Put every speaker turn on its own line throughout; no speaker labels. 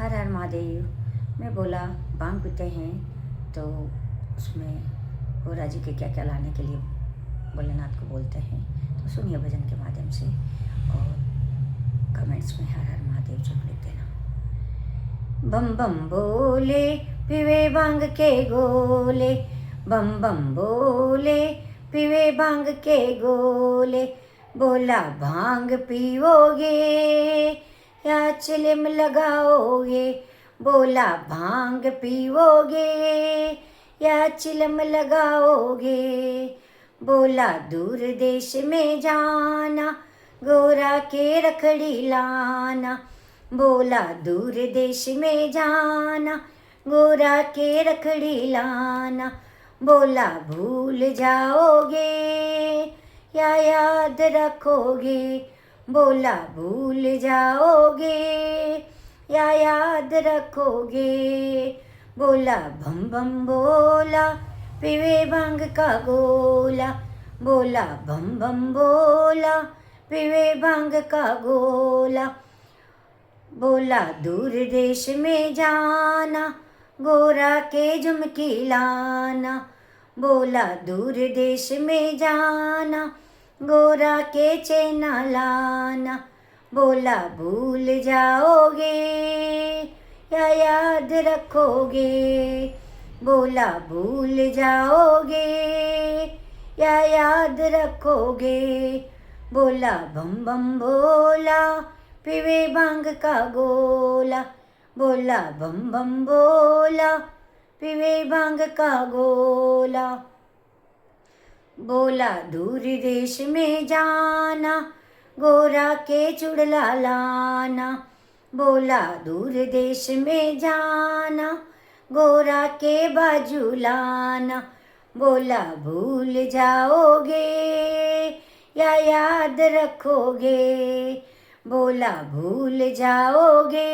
हर हर महादेव। मैं बोला भांग पीते हैं तो उसमें होरा जी के क्या क्या लाने के लिए भोलेनाथ को बोलते हैं, तो सुनिए भजन के माध्यम से और कमेंट्स में हर हर महादेव जरूर लिख देना। बम बम बोले पीवे भांग के गोले, बम बम बोले पीवे भांग के गोले, बोला भांग पीवोगे या चिलम लगाओगे, बोला भांग पीवोगे या चिलम लगाओगे, बोला दूर देश में जाना गोरा के रखड़ी लाना, बोला दूर देश में जाना गोरा के रखड़ी लाना, बोला भूल जाओगे या याद रखोगे, बोला भूल जाओगे या याद रखोगे, बोला बम बम बोला पीवे भांग का गोला, बोला बम बम बोला पीवे भांग का गोला, बोला दूर देश में जाना गोरा के झुमकी लाना, बोला दूर देश में जाना गोरा के चेना लाना, बोला भूल जाओगे या याद रखोगे, बोला भूल जाओगे या याद रखोगे, बोला बम बम बोला पीवे भांग का गोला, बोला बम बम बोला पीवे भांग का गोला, बोला दूर देश में जाना गोरा के चुड़ला लाना, बोला दूर देश में जाना गोरा के बाजू लाना, बोला भूल जाओगे या याद रखोगे, बोला भूल जाओगे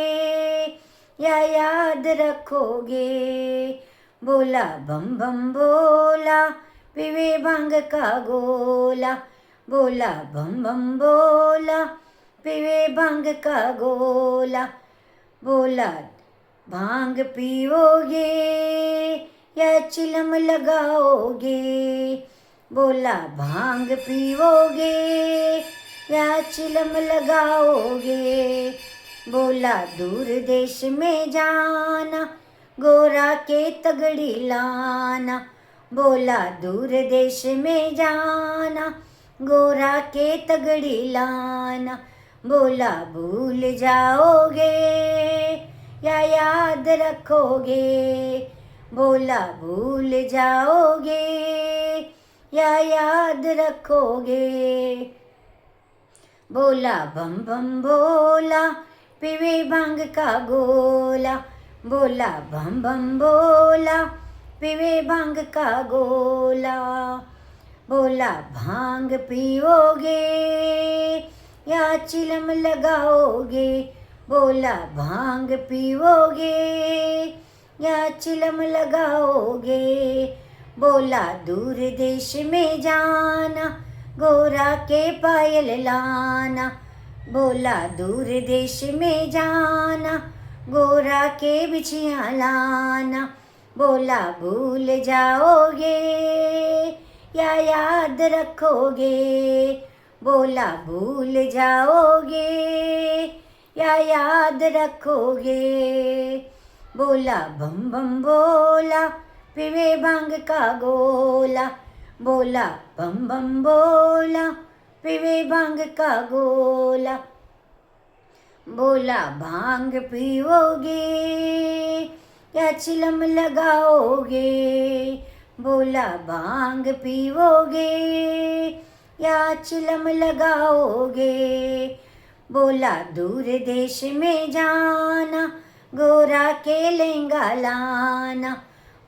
या याद रखोगे, बोला बम बम बोला पीवे भांग का गोला, बोला बम बम बोला पीवे भांग का गोला, बोला भांग पीओगे या चिलम लगाओगे, बोला भांग पीओगे या चिलम लगाओगे, बोला दूर देश में जाना गोरा के तगड़ी लाना, बोला दूर देश में जाना गोरा के तगड़ी लाना, बोला भूल जाओगे या याद रखोगे, बोला भूल जाओगे या याद रखोगे, बोला बम बम बोला पीवे भांग का गोला, बोला बम बम बोला पीवे भांग का गोला, बोला भांग पीओगे या चिलम लगाओगे, बोला भांग पीओगे या चिलम लगाओगे, बोला दूर देश में जाना गोरा के पायल लाना, बोला दूर देश में जाना गोरा के बिछिया लाना, बोला भूल जाओगे या याद रखोगे, बोला भूल जाओगे या याद रखोगे, बोला बम बम बोला पीवे भांग का गोला, बोला बम बम बोला पीवे भांग का गोला, बोला भांग पीओगे या चिलम लगाओगे, बोला भांग पीओगे या चिलम लगाओगे, बोला दूर देश में जाना गोरा के लहंगा लाना,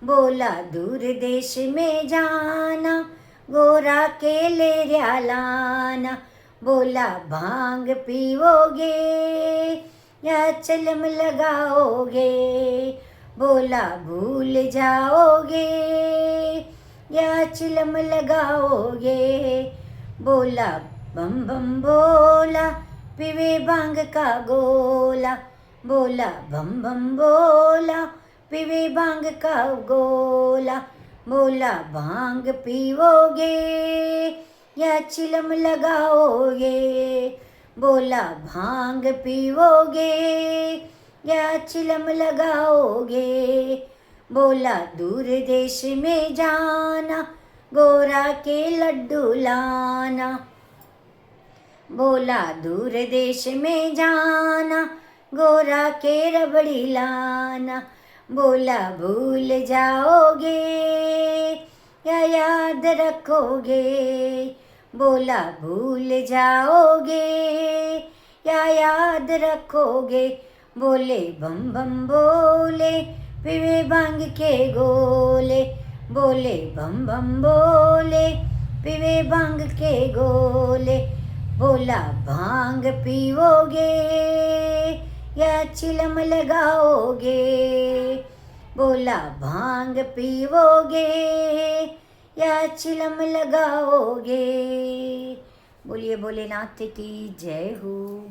बोला दूर देश में जाना गोरा के लेरिया लाना, बोला भांग पीओगे या चिलम लगाओगे, बोला भूल जाओगे या चिलम लगाओगे, बोला बम बम बोला पीवे भांग का गोला, बोला बम बम बोला, पीवे भांग का गोला। बोला भांग पीवोगे या चिलम लगाओगे। बोला भांग पीवोगे या चिलम लगाओगे। बोला दूर देश में जाना, गोरा के लड्डू लाना। बोला दूर देश में जाना, गोरा के रबड़ी लाना। बोला भूल जाओगे या याद रखोगे। बोला भूल जाओगे या याद रखोगे। बोले बम बम बोले, पीवे भांग के गोले। बोले बम बम बोले, पीवे भांग के गोले। बोला भांग पीवोगे या चिलम लगाओगे। बोला भांग पीवोगे या चिलम लगाओगे। बोलिए भोलेनाथ की जय हो।